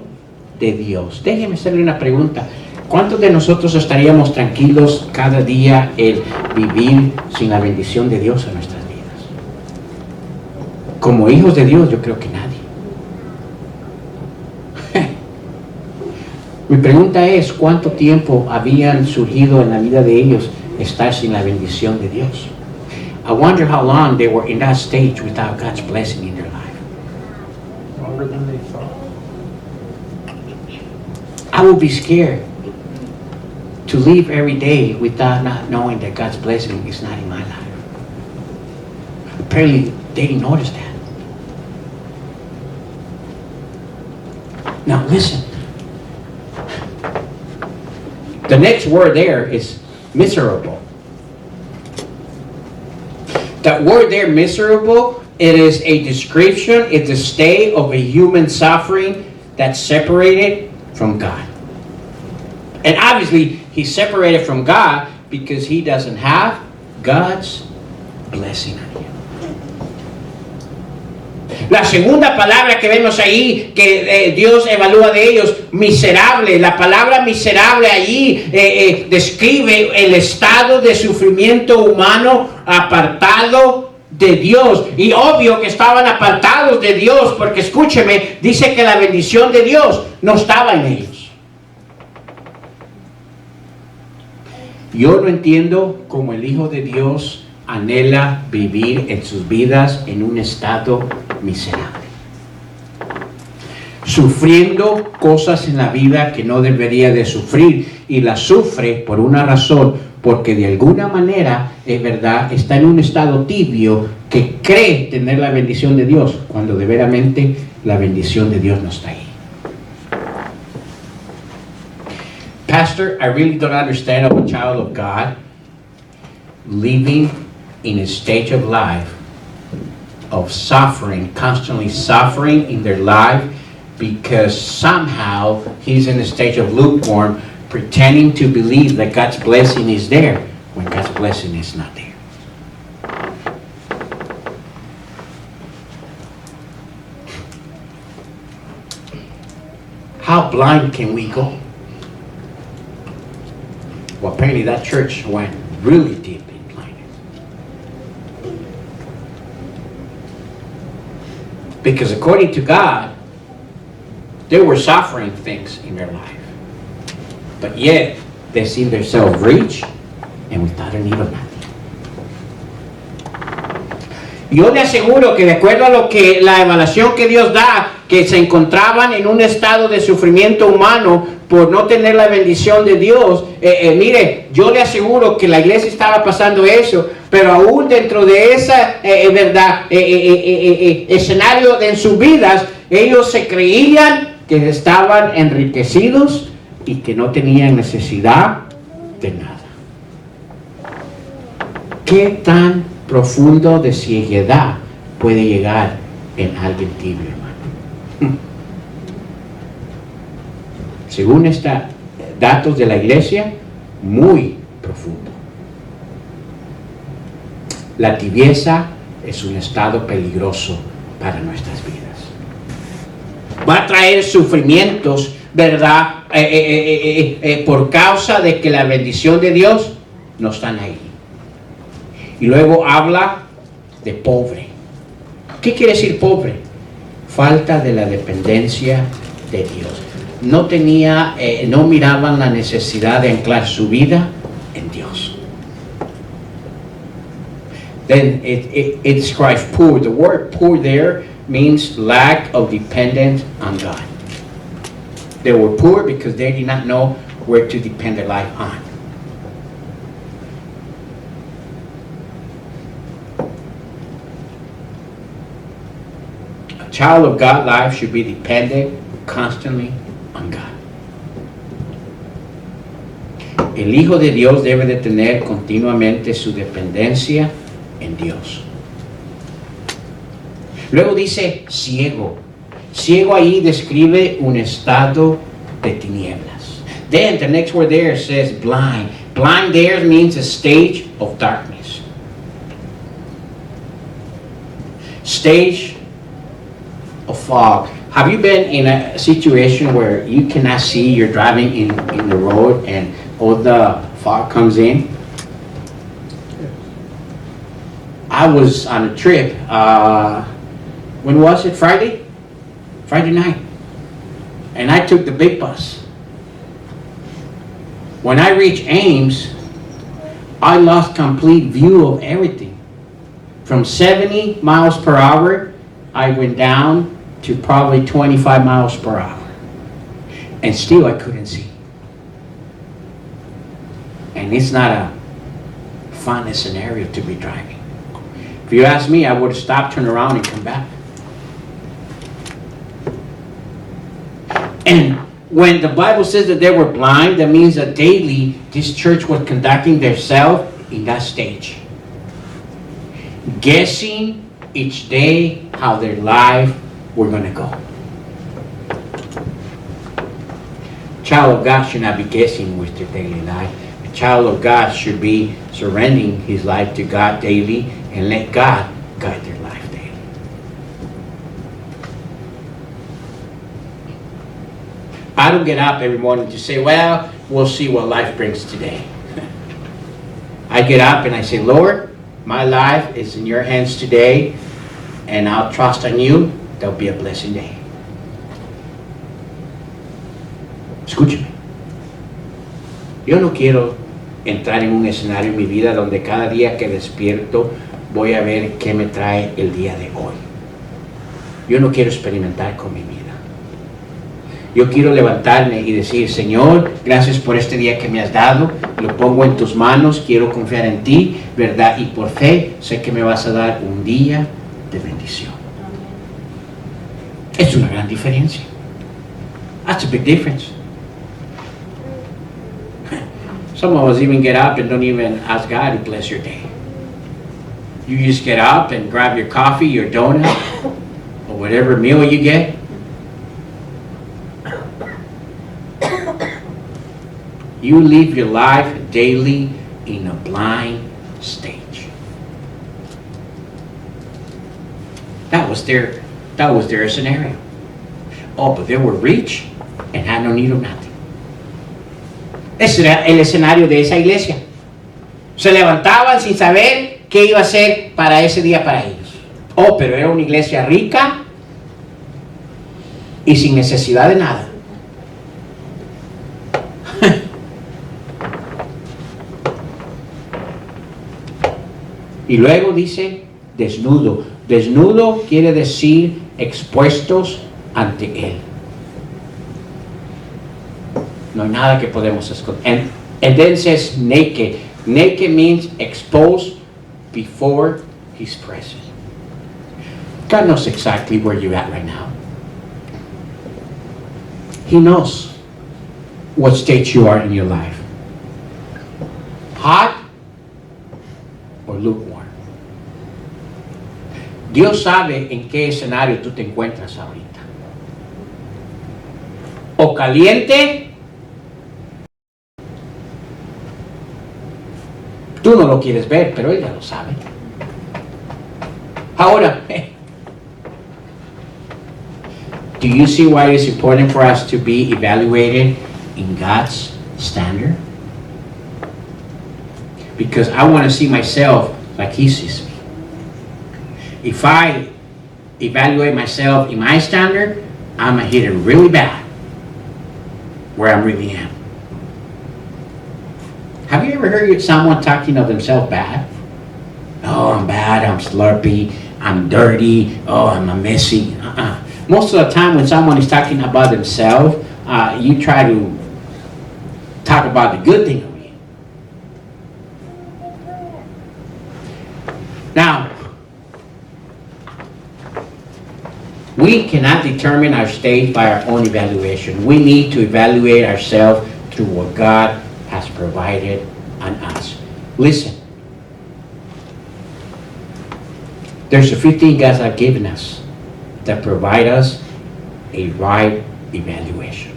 de Dios. Déjeme hacerle una pregunta. ¿Cuántos de nosotros estaríamos tranquilos cada día el vivir sin la bendición de Dios en nuestras vidas? Como hijos de Dios, yo creo que nadie. Mi pregunta es, ¿cuánto tiempo habían surgido en la vida de ellos estar sin la bendición de Dios? I wonder how long they were in that stage without God's blessing in their life. Longer than they thought. I would be scared to live every day without not knowing that God's blessing is not in my life. Apparently, they didn't notice that. Now, listen. The next word there is miserable. That word there, miserable, it is a description, it's a state of a human suffering that's separated from God. And obviously, he's separated from God because he doesn't have God's blessing on him. La segunda palabra que vemos ahí, que Dios evalúa de ellos, miserable. La palabra miserable allí describe el estado de sufrimiento humano apartado de Dios. Y obvio que estaban apartados de Dios, porque escúcheme, dice que la bendición de Dios no estaba en ellos. Yo no entiendo cómo el Hijo de Dios anhela vivir en sus vidas en un estado miserable, sufriendo cosas en la vida que no debería de sufrir, y las sufre por una razón, porque de alguna manera, es verdad, está en un estado tibio que cree tener la bendición de Dios, cuando de veramente la bendición de Dios no está ahí. Pastor, I really don't understand of a child of God living in a stage of life of suffering, constantly suffering in their life, because somehow he's in a stage of lukewarm, pretending to believe that God's blessing is there when God's blessing is not there. How blind can we go? Well, apparently that church went really deep in blindness. Because according to God, they were suffering things in their life. But yet, they see themselves rich and without a need of nothing. Yo le aseguro que de acuerdo a lo que la evaluación que Dios da, que se encontraban en un estado de sufrimiento humano por no tener la bendición de Dios, mire, yo le aseguro que la iglesia estaba pasando eso, pero aún dentro de esa escenario en sus vidas, ellos se creían que estaban enriquecidos y que no tenían necesidad de nada. ¿Qué tan profundo de cieguedad puede llegar en alguien tibio, hermano? Según estos datos de la iglesia, muy profundo. La tibieza es un estado peligroso para nuestras vidas. Va a traer sufrimientos, ¿verdad? Por causa de que la bendición de Dios no está ahí. Y luego habla de pobre. ¿Qué quiere decir pobre? Falta de la dependencia de Dios. No miraban la necesidad de anclar su vida en Dios. Then it describes poor. The word poor there means lack of dependence on God. They were poor because they did not know where to depend their life on. A child of God life should be dependent constantly on God. El Hijo de Dios debe de tener continuamente su dependencia en Dios. Luego dice ciego. Ciego ahí describe un estado de tinieblas. Then the next word there says blind. Blind there means a stage of darkness. Stage of fog. Have you been in a situation where you cannot see, you're driving in the road and all the fog comes in? I was on a trip, when was it, Friday night, and I took the big bus. When I reached Ames, I lost complete view of everything. From 70 miles per hour, I went down to probably 25 miles per hour, and still I couldn't see. And it's not a fun scenario to be driving. If you ask me, I would have stopped, turned around, and come back. And when the Bible says that they were blind, that means that daily this church was conducting themselves in that stage, guessing each day how their life were going to go. Child of God should not be guessing with their daily life. A child of God should be surrendering his life to God daily and let God guide their life daily. I don't get up every morning to say, well, we'll see what life brings today. I get up and I say, Lord, my life is in your hands today, and I'll trust on you. There'll be a blessing day. Escúcheme. Yo no quiero entrar en un escenario en mi vida donde cada día que despierto voy a ver qué me trae el día de hoy. Yo no quiero experimentar con mi vida. Yo quiero levantarme y decir, Señor, gracias por este día que me has dado, lo pongo en tus manos, quiero confiar en ti, ¿verdad? Y por fe sé que me vas a dar un día de bendición. Es una gran diferencia. That's a big difference. Some of us even get up and don't even ask God to bless your day. You just get up and grab your coffee, your donut, or whatever meal you get. You live your life daily in a blind stage. That was their scenario. Oh, but they were rich and had no need of nothing. Ese era el escenario de esa iglesia. Se levantaban sin saber qué iba a hacer para ese día para ellos. Oh, pero era una iglesia rica y sin necesidad de nada. Y luego dice desnudo. Desnudo quiere decir expuestos ante Él. No hay nada que podemos esconder. And then it says naked. Naked means exposed before His presence. God knows exactly where you're at right now. He knows. what stage you are in your life. Hot or lukewarm. Dios sabe en qué escenario tú te encuentras ahorita. O caliente, tú no lo quieres ver, pero Él ya lo sabe. Ahora, do you see why it's important for us to be evaluated in God's standard? Because I want to see myself like He sees me. If I evaluate myself in my standard, I'm going to hit it really bad where I really am. Have you ever heard someone talking of themselves bad? Oh, I'm bad, I'm slurpy, I'm dirty, oh, I'm a messy. Most of the time when someone is talking about themselves, you try to talk about the good thing of you. Now, we cannot determine our state by our own evaluation. We need to evaluate ourselves through what God has provided on us. Listen, there's a few things God has given us that provide us a right evaluation.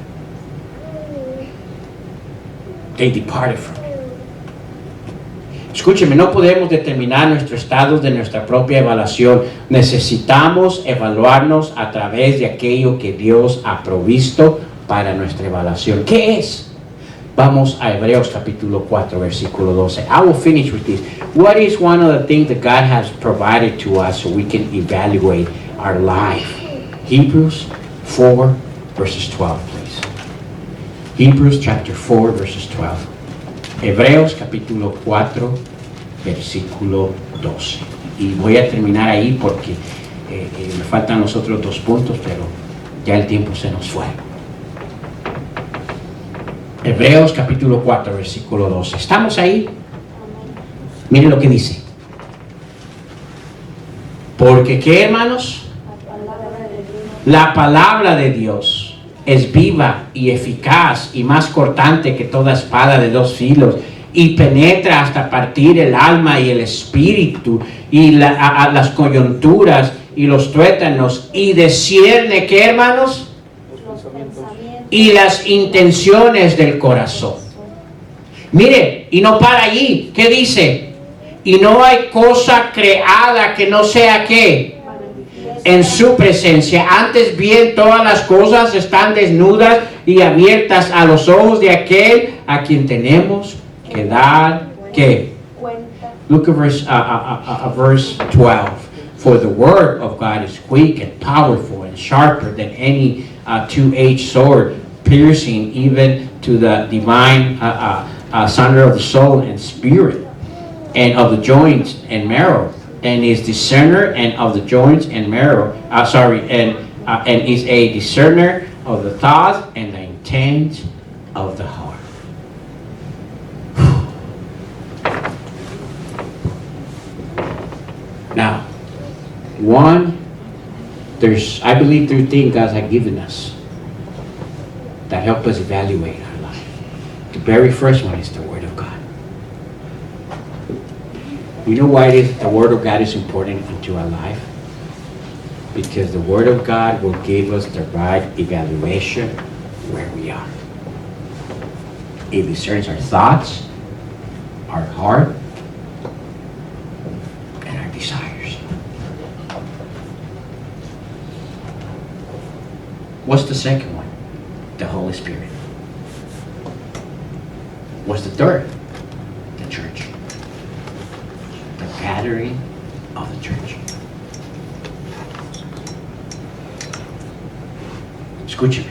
They departed from it. Escúcheme, no podemos determinar nuestro estado de nuestra propia evaluación. Necesitamos evaluarnos a través de aquello que Dios ha provisto para nuestra evaluación. ¿Qué es? Vamos a Hebreos capítulo 4, versículo 12. I will finish with this. What is one of the things that God has provided to us so we can evaluate our life? Hebrews 4, verses 12, please. Hebrews chapter 4, verses 12. Hebreos capítulo 4, versículo 12. Y voy a terminar ahí porque me faltan los otros 2 puntos, pero ya el tiempo se nos fue. Hebreos capítulo 4, versículo 12. ¿Estamos ahí? Miren lo que dice. Porque ¿qué, hermanos? La palabra de Dios es viva y eficaz y más cortante que toda espada de 2 filos y penetra hasta partir el alma y el espíritu y las coyunturas y los tuétanos y discierne, ¿qué, hermanos? Y las intenciones del corazón. Mire, y no para allí. ¿Qué dice? Y no hay cosa creada que no sea ¿qué? En su presencia. Antes bien, todas las cosas están desnudas y abiertas a los ojos de aquel a quien tenemos que dar ¿qué? Look at verse 12. For the word of God is quick and powerful and sharper than any two-edged sword, piercing even to the divine sunder of the soul and spirit, and of the joints and marrow, and is discerner and of the joints and marrow. And is a discerner of the thoughts and the intent of the heart. Now, I believe 3 things God has given us that help us evaluate our life. The very first one is the Word of God. You know why the Word of God is important into our life? Because the Word of God will give us the right evaluation where we are. It discerns our thoughts, our heart, and our desires. What's the second one? The Holy Spirit. What's the third? The church. The gathering of the church. Escúcheme.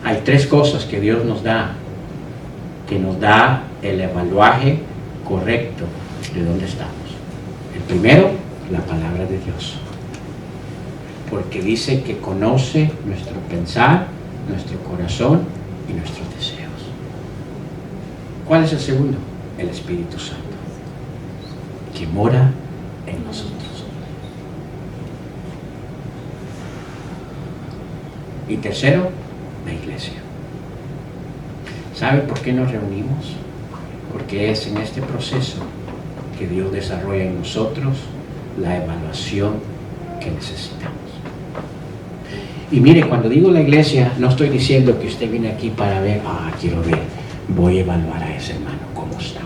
Hay 3 cosas que Dios nos da el evaluaje correcto de dónde estamos. El primero, la palabra de Dios. Porque dice que conoce nuestro pensar, nuestro corazón y nuestros deseos. ¿Cuál es el segundo? El Espíritu Santo, que mora en nosotros. Y tercero, la iglesia. ¿Sabe por qué nos reunimos? Porque es en este proceso que Dios desarrolla en nosotros la evaluación que necesitamos. Y mire, cuando digo la iglesia, no estoy diciendo que usted viene aquí para ver, quiero ver, voy a evaluar a ese hermano, cómo está.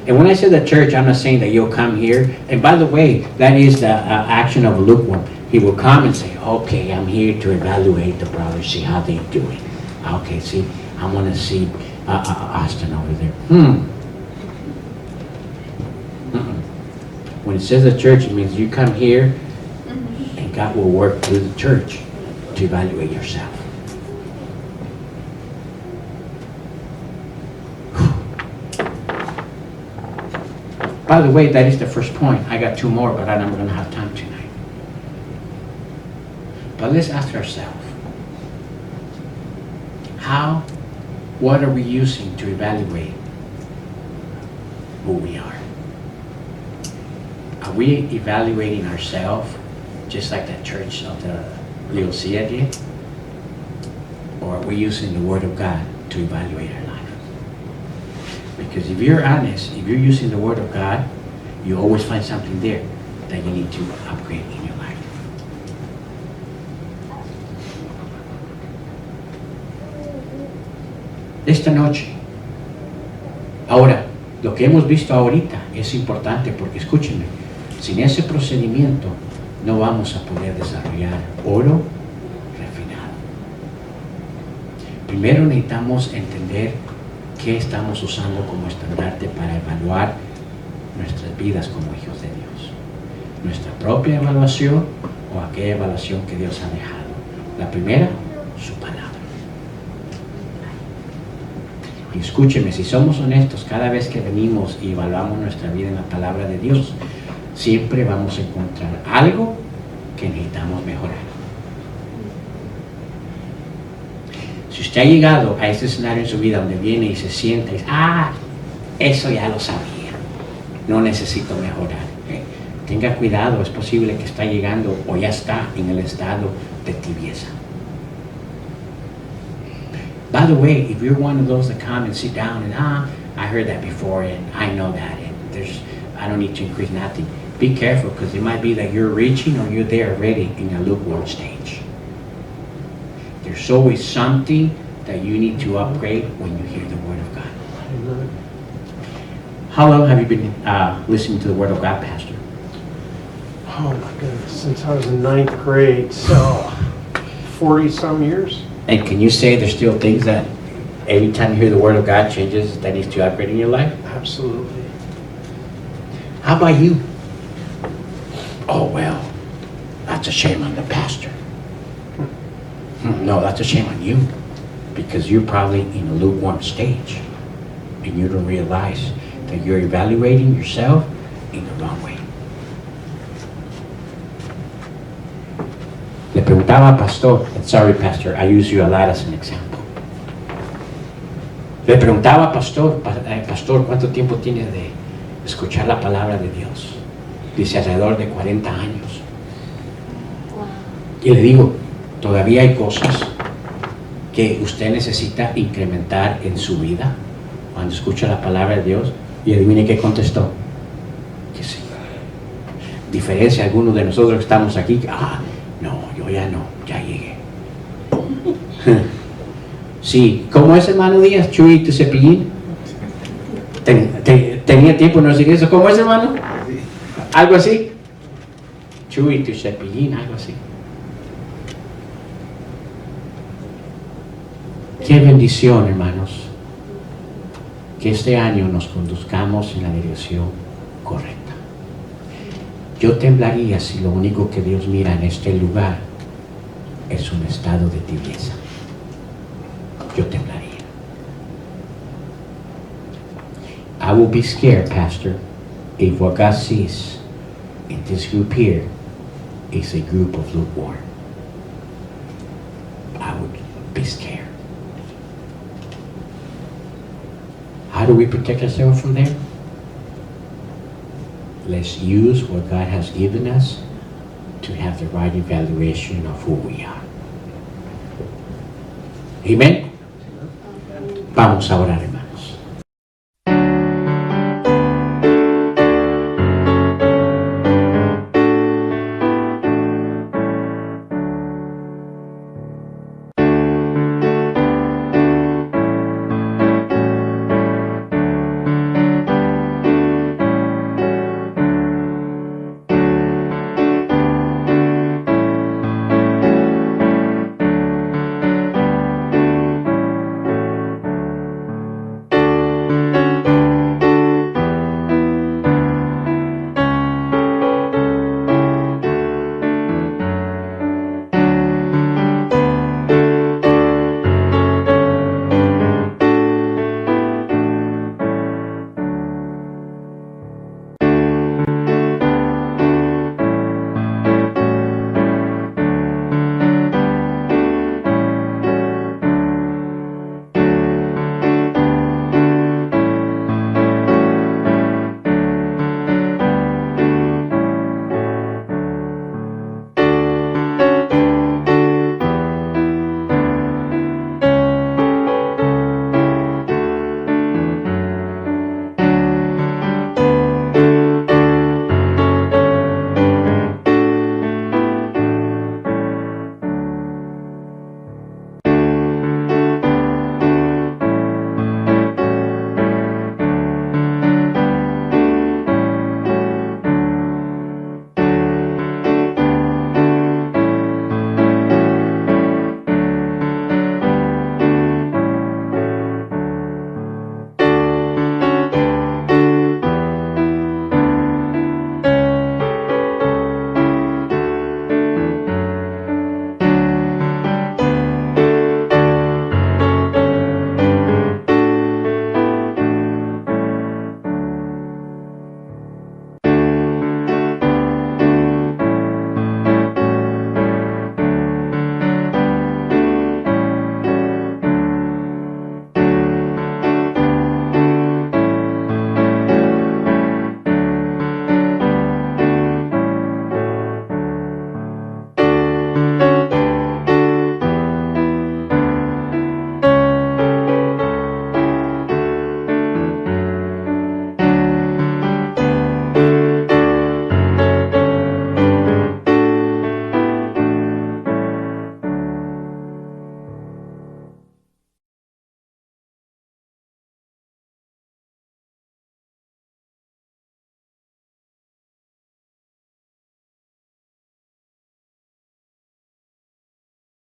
And when I say the church, I'm not saying that you'll come here. And by the way, that is the action of a lukewarm. He will come and say, okay, I'm here to evaluate the brothers, see how they do it. Okay, see, I want to see Austin over there. When it says the church, it means you come here and God will work through the church to evaluate yourself. By the way, that is the first point. I got 2 more, but I'm not going to have time tonight. But let's ask ourselves, what are we using to evaluate who we are? Are we evaluating ourselves just like the church of the Laodicea did? Or are we using the Word of God to evaluate our life? Because if you're honest, if you're using the Word of God, you always find something there that you need to upgrade in your life. Esta noche, ahora, lo que hemos visto ahorita es importante porque escúchenme, sin ese procedimiento no vamos a poder desarrollar oro refinado. Primero necesitamos entender qué estamos usando como estandarte para evaluar nuestras vidas como hijos de Dios. Nuestra propia evaluación o aquella evaluación que Dios ha dejado. La primera, su palabra. Y escúcheme, si somos honestos, cada vez que venimos y evaluamos nuestra vida en la palabra de Dios, siempre vamos a encontrar algo que necesitamos mejorar. Si usted ha llegado a ese escenario en su vida donde viene y se sienta y dice, eso ya lo sabía, no necesito mejorar. Tenga cuidado, es posible que está llegando o ya está en el estado de tibieza. By the way, if you're one of those that come and sit down and, I heard that before and I know that and I don't need to increase nothing. Be careful because it might be that you're reaching or you're there already in a lukewarm stage. There's always something that you need to upgrade when you hear the Word of God. Amen. How long have you been listening to the Word of God, Pastor? Oh my goodness, since I was in 9th grade, so 40-some years. And can you say there's still things that every time you hear the Word of God changes that needs to upgrade in your life? Absolutely. How about you? Oh, well, that's a shame on the pastor. No, that's a shame on you because you're probably in a lukewarm stage and you don't realize that you're evaluating yourself in the wrong way. Le preguntaba al pastor, and sorry pastor, I use you a lot as an example. Le preguntaba al pastor, pastor, ¿cuánto tiempo tiene de escuchar la palabra de Dios? Dice alrededor de 40 años. Y le digo, todavía hay cosas que usted necesita incrementar en su vida cuando escucha la palabra de Dios. Y adivine qué contestó. Que sí. Diferencia a algunos de nosotros que estamos aquí. No, yo ya no, ya llegué. Sí, ¿cómo es, hermano Díaz? Chuy, tu cepillín. Tenía tiempo no decir eso. ¿Cómo es, hermano? Algo así. Chuy, tu cepillín, algo así. Qué bendición, hermanos, que este año nos conduzcamos en la dirección correcta. Yo temblaría si lo único que Dios mira en este lugar es un estado de tibieza. Yo temblaría. I will be scared, Pastor, if what God sees in this group here is a group of lukewarm. I would be scared. How do we protect ourselves from there? Let's use what God has given us to have the right evaluation of who we are. Amén. Vamos a orar.